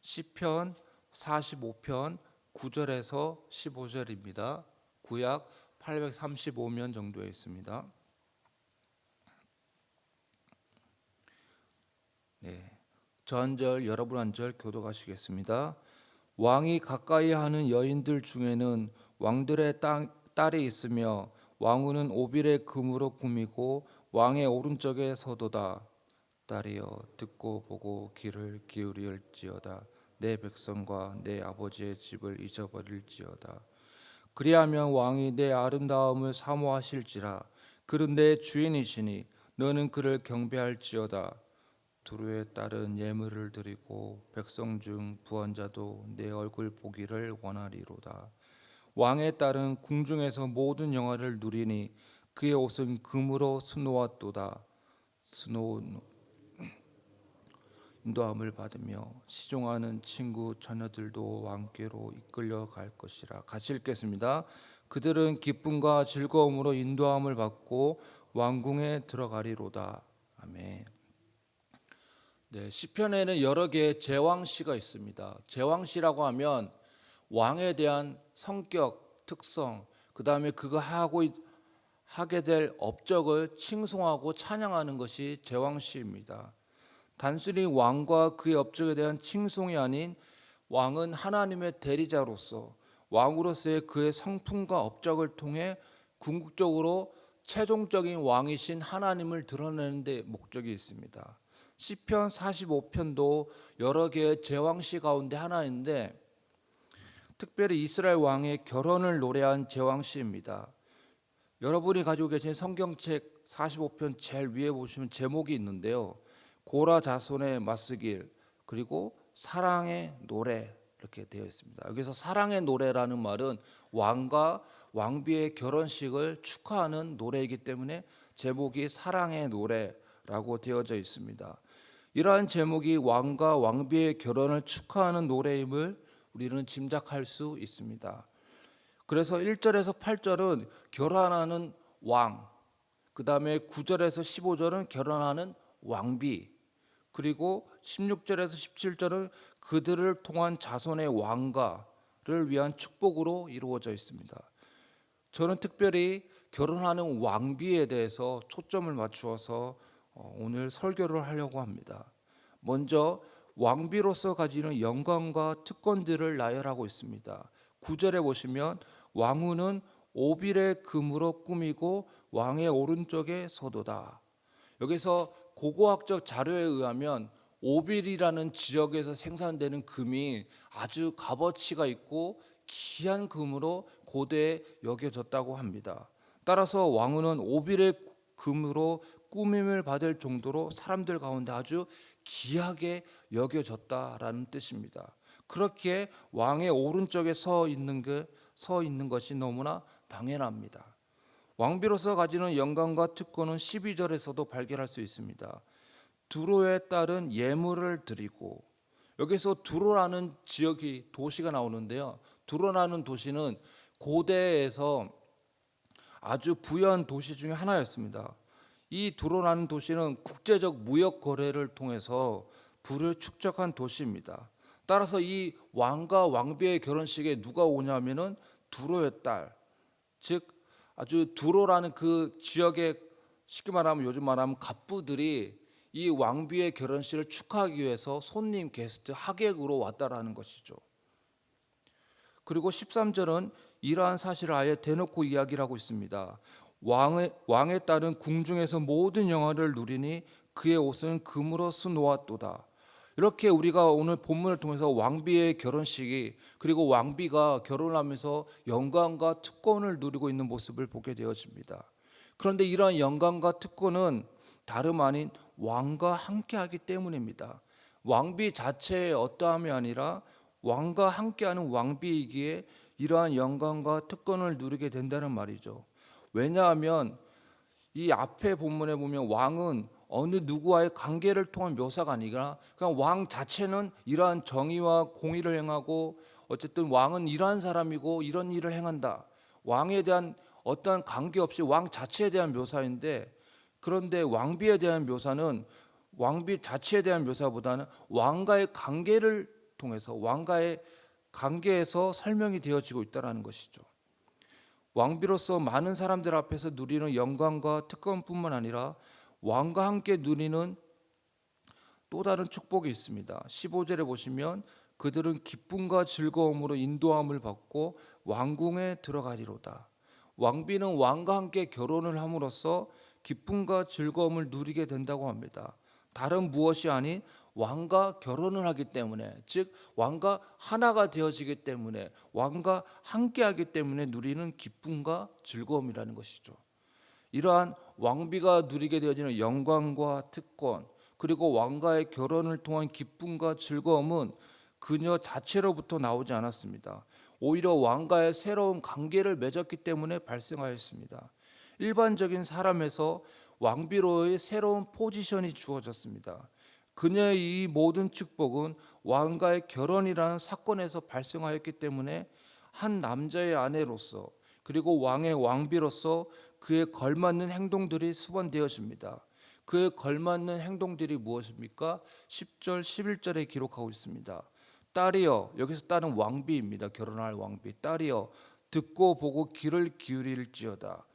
시편 45편 9절에서 15절입니다. 구약 835면 정도에 있습니다. 저 한 절 여러분 한 절 교독하시겠습니다. 왕이 가까이 하는 여인들 중에는 왕들의 딸이 있으며 왕후는 오빌의 금으로 꾸미고 왕의 오른쪽에 서도다. 딸이여 듣고 보고 귀를 기울일지어다. 내 백성과 내 아버지의 집을 잊어버릴지어다. 그리하면 왕이 내 아름다움을 사모하실지라. 그는 내 주인이시니 너는 그를 경배할지어다. 두루의 딸은 예물을 드리고 백성 중 부한자도 내 얼굴 보기를 원하리로다. 왕의 딸은 궁중에서 모든 영화를 누리니 그의 옷은 금으로 수놓았도다. 수놓은 인도함을 받으며 시종하는 친구 처녀들도 왕께로 이끌려 갈 것이라. 같이 읽겠습니다. 그들은 기쁨과 즐거움으로 인도함을 받고 왕궁에 들어가리로다. 아멘. 시편에는 여러 개의 제왕시가 있습니다. 제왕시라고 하면 왕에 대한 성격, 특성, 그 다음에 그가 하게 될 업적을 칭송하고 찬양하는 것이 제왕시입니다. 단순히 왕과 그의 업적에 대한 칭송이 아닌 왕은 하나님의 대리자로서 왕으로서의 그의 성품과 업적을 통해 궁극적으로 최종적인 왕이신 하나님을 드러내는 데 목적이 있습니다. 시편 45편도 여러 개의 제왕시 가운데 하나인데 특별히 이스라엘 왕의 결혼을 노래한 제왕시입니다. 여러분이 가지고 계신 성경책 45편 제일 위에 보시면 제목이 있는데요. 고라 자손의 맞쓰길, 그리고 사랑의 노래 이렇게 되어 있습니다. 여기서 사랑의 노래라는 말은 왕과 왕비의 결혼식을 축하하는 노래이기 때문에 제목이 사랑의 노래라고 되어져 있습니다. 이러한 제목이 왕과 왕비의 결혼을 축하하는 노래임을 우리는 짐작할 수 있습니다. 그래서 1절에서 8절은 결혼하는 왕, 그 다음에 9절에서 15절은 결혼하는 왕비, 그리고 16절에서 17절은 그들을 통한 자손의 왕가를 위한 축복으로 이루어져 있습니다. 저는 특별히 결혼하는 왕비에 대해서 초점을 맞추어서 오늘 설교를 하려고 합니다. 먼저 왕비로서 가지는 영광과 특권들을 나열하고 있습니다. 9절에 보시면 왕후는 오빌의 금으로 꾸미고 왕의 오른쪽에 서도다. 여기서 고고학적 자료에 의하면 오빌이라는 지역에서 생산되는 금이 아주 값어치가 있고 귀한 금으로 고대에 여겨졌다고 합니다. 따라서 왕후는 오빌의 금으로 꾸밈을 받을 정도로 사람들 가운데 아주 귀하게 여겨졌다라는 뜻입니다. 그렇게 왕의 오른쪽에 서 있는 것이 너무나 당연합니다. 왕비로서 가지는 영광과 특권은 12절에서도 발견할 수 있습니다. 두로의 딸은 예물을 드리고, 여기서 두로라는 지역이 도시가 나오는데요. 두로라는 도시는 고대에서 아주 부유한 도시 중에 하나였습니다. 이 두로라는 도시는 국제적 무역 거래를 통해서 부를 축적한 도시입니다. 따라서 이 왕과 왕비의 결혼식에 누가 오냐면은 두로의 딸, 즉 아주 두로라는 그 지역의 쉽게 말하면 요즘 말하면 갑부들이 이 왕비의 결혼식을 축하하기 위해서 손님, 게스트, 하객으로 왔다라는 것이죠. 그리고 13절은 이러한 사실을 아예 대놓고 이야기를 하고 있습니다. 왕의 딸은 궁중에서 모든 영화를 누리니 그의 옷은 금으로 수놓았도다. 이렇게 우리가 오늘 본문을 통해서 왕비의 결혼식이, 그리고 왕비가 결혼하면서 영광과 특권을 누리고 있는 모습을 보게 되어집니다. 그런데 이러한 영광과 특권은 다름 아닌 왕과 함께하기 때문입니다. 왕비 자체의 어떠함이 아니라 왕과 함께하는 왕비이기에 이러한 영광과 특권을 누리게 된다는 말이죠. 왜냐하면 이 앞에 본문에 보면 왕은 어느 누구와의 관계를 통한 묘사가 아니라 그냥 왕 자체는 이러한 정의와 공의를 행하고 어쨌든 왕은 이러한 사람이고 이런 일을 행한다. 왕에 대한 어떠한 관계없이 왕 자체에 대한 묘사인데, 그런데 왕비에 대한 묘사는 왕비 자체에 대한 묘사보다는 왕과의 관계를 통해서 왕과의 관계에서 설명이 되어지고 있다는 것이죠. 왕비로서 많은 사람들 앞에서 누리는 영광과 특권뿐만 아니라 왕과 함께 누리는 또 다른 축복이 있습니다. 15절에 보시면 그들은 기쁨과 즐거움으로 인도함을 받고 왕궁에 들어가리로다. 왕비는 왕과 함께 결혼을 함으로써 기쁨과 즐거움을 누리게 된다고 합니다. 다른 무엇이 아닌 왕과 결혼을 하기 때문에, 즉 왕과 하나가 되어지기 때문에, 왕과 함께하기 때문에 누리는 기쁨과 즐거움이라는 것이죠. 이러한 왕비가 누리게 되어지는 영광과 특권, 그리고 왕과의 결혼을 통한 기쁨과 즐거움은 그녀 자체로부터 나오지 않았습니다. 오히려 왕과의 새로운 관계를 맺었기 때문에 발생하였습니다. 일반적인 사람에서 왕비로의 새로운 포지션이 주어졌습니다. 그녀의 이 모든 축복은 왕과의 결혼이라는 사건에서 발생하였기 때문에 한 남자의 아내로서, 그리고 왕의 왕비로서 그에 걸맞는 행동들이 수반되어집니다. 그에 걸맞는 행동들이 무엇입니까? 10절 11절에 기록하고 있습니다. 딸이여, 여기서 딸은 왕비입니다. 결혼할 왕비. 딸이여, 듣고 보고 귀를 기울일지어다.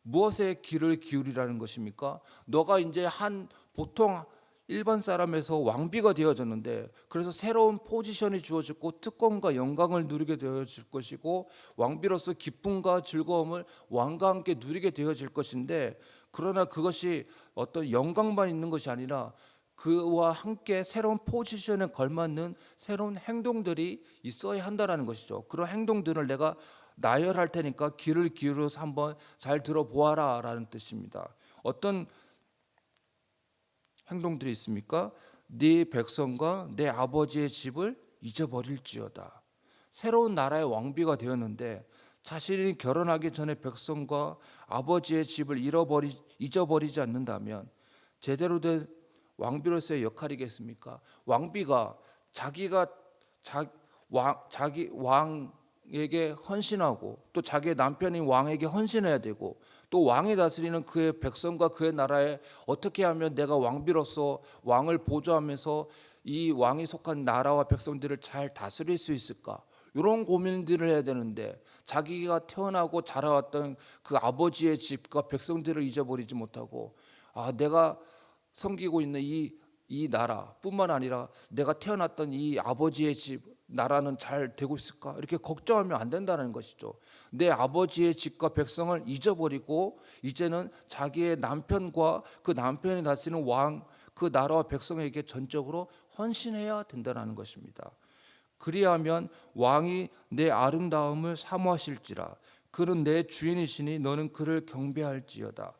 무엇에 귀를 기울이라는 것입니까? 너가 이제 한 보통 일반 사람에서 왕비가 되어졌는데, 그래서 새로운 포지션이 주어졌고 특권과 영광을 누리게 되어질 것이고, 왕비로서 기쁨과 즐거움을 왕과 함께 누리게 되어질 것인데, 그러나 그것이 어떤 영광만 있는 것이 아니라 그와 함께 새로운 포지션에 걸맞는 새로운 행동들이 있어야 한다는 것이죠. 그런 행동들을 내가 나열할 테니까 귀를 기울여서 한번 잘 들어보아라 라는 뜻입니다. 어떤 행동들이 있습니까? 네 백성과 내 아버지의 집을 잊어버릴지어다. 새로운 나라의 왕비가 되었는데 자신이 결혼하기 전에 백성과 아버지의 집을 잊어버리지 않는다면 제대로 된 왕비로서의 역할이겠습니까? 왕비가 자기 왕에게 헌신하고, 또 자기의 남편인 왕에게 헌신해야 되고, 또 왕이 다스리는 그의 백성과 그의 나라에 어떻게 하면 내가 왕비로서 왕을 보조하면서 이 왕이 속한 나라와 백성들을 잘 다스릴 수 있을까? 이런 고민들을 해야 되는데, 자기가 태어나고 자라왔던 그 아버지의 집과 백성들을 잊어버리지 못하고, 내가 섬기고 있는 이 나라뿐만 아니라 내가 태어났던 이 아버지의 집 나라는 잘 되고 있을까? 이렇게 걱정하면 안 된다는 것이죠. 내 아버지의 집과 백성을 잊어버리고 이제는 자기의 남편과 그 남편이 다스리는 왕, 그 나라와 백성에게 전적으로 헌신해야 된다는 것입니다. 그리하면 왕이 내 아름다움을 사모하실지라. 그는 내 주인이시니 너는 그를 경배할지어다.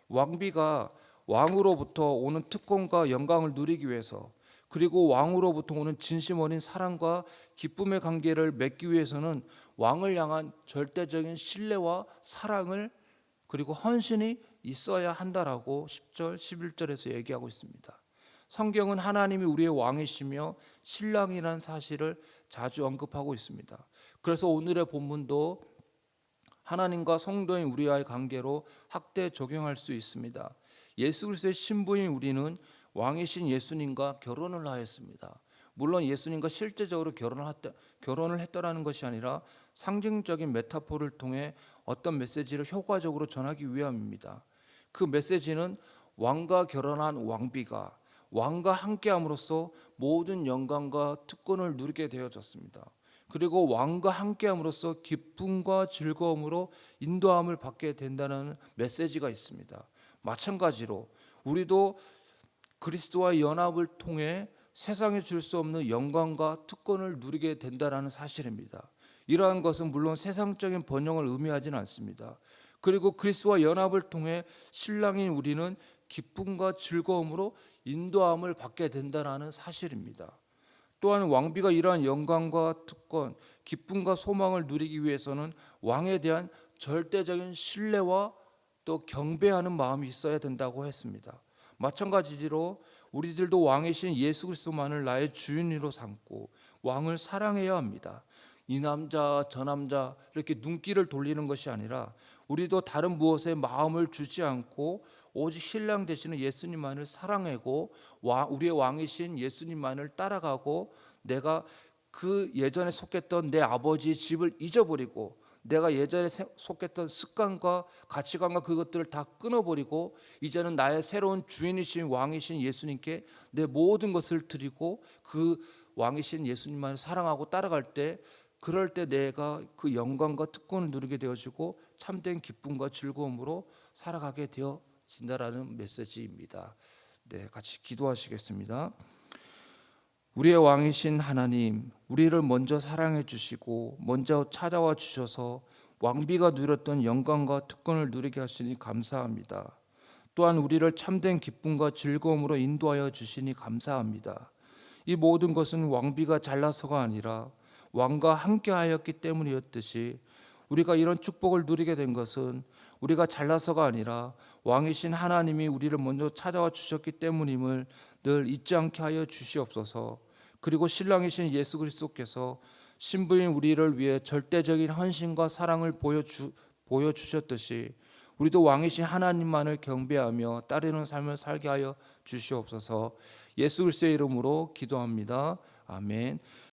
왕비가 왕으로부터 오는 특권과 영광을 누리기 위해서, 그리고 왕으로부터 오는 진심 어린 사랑과 기쁨의 관계를 맺기 위해서는 왕을 향한 절대적인 신뢰와 사랑을, 그리고 헌신이 있어야 한다라고 10절 11절에서 얘기하고 있습니다. 성경은 하나님이 우리의 왕이시며 신랑이라는 사실을 자주 언급하고 있습니다. 그래서 오늘의 본문도 하나님과 성도인 우리와의 관계로 확대 적용할 수 있습니다. 예수 그리스도의 신부인 우리는 왕이신 예수님과 결혼을 하였습니다. 물론 예수님과 실제적으로 결혼을 했다라는 것이 아니라 상징적인 메타포를 통해 어떤 메시지를 효과적으로 전하기 위함입니다. 그 메시지는 왕과 결혼한 왕비가 왕과 함께함으로써 모든 영광과 특권을 누리게 되어졌습니다. 그리고 왕과 함께함으로써 기쁨과 즐거움으로 인도함을 받게 된다는 메시지가 있습니다. 마찬가지로 우리도 그리스도와 연합을 통해 세상에 줄 수 없는 영광과 특권을 누리게 된다는 사실입니다. 이러한 것은 물론 세상적인 번영을 의미하지는 않습니다. 그리고 그리스도와 연합을 통해 신랑인 우리는 기쁨과 즐거움으로 인도함을 받게 된다는 사실입니다. 또한 왕비가 이러한 영광과 특권, 기쁨과 소망을 누리기 위해서는 왕에 대한 절대적인 신뢰와 또 경배하는 마음이 있어야 된다고 했습니다. 마찬가지로 우리들도 왕이신 예수 그리스도만을 나의 주인으로 삼고 왕을 사랑해야 합니다. 이 남자 저 남자 이렇게 눈길을 돌리는 것이 아니라 우리도 다른 무엇에 마음을 주지 않고 오직 신랑 되시는 예수님만을 사랑하고 우리의 왕이신 예수님만을 따라가고 내가 그 예전에 속했던 내 아버지의 집을 잊어버리고 내가 예전에 속했던 습관과 가치관과 그것들을 다 끊어버리고 이제는 나의 새로운 주인이신 왕이신 예수님께 내 모든 것을 드리고 그 왕이신 예수님만을 사랑하고 따라갈 때, 그럴 때 내가 그 영광과 특권을 누리게 되어지고 참된 기쁨과 즐거움으로 살아가게 되어진다라는 메시지입니다. 네, 같이 기도하시겠습니다. 우리의 왕이신 하나님, 우리를 먼저 사랑해 주시고 먼저 찾아와 주셔서 왕비가 누렸던 영광과 특권을 누리게 하시니 감사합니다. 또한 우리를 참된 기쁨과 즐거움으로 인도하여 주시니 감사합니다. 이 모든 것은 왕비가 잘나서가 아니라 왕과 함께하였기 때문이었듯이, 우리가 이런 축복을 누리게 된 것은 우리가 잘나서가 아니라 왕이신 하나님이 우리를 먼저 찾아와 주셨기 때문임을 늘 잊지 않게 하여 주시옵소서. 그리고 신랑이신 예수 그리스도께서 신부인 우리를 위해 절대적인 헌신과 사랑을 보여주셨듯이 우리도 왕이신 하나님만을 경배하며 따르는 삶을 살게 하여 주시옵소서. 예수 그리스도의 이름으로 기도합니다. 아멘.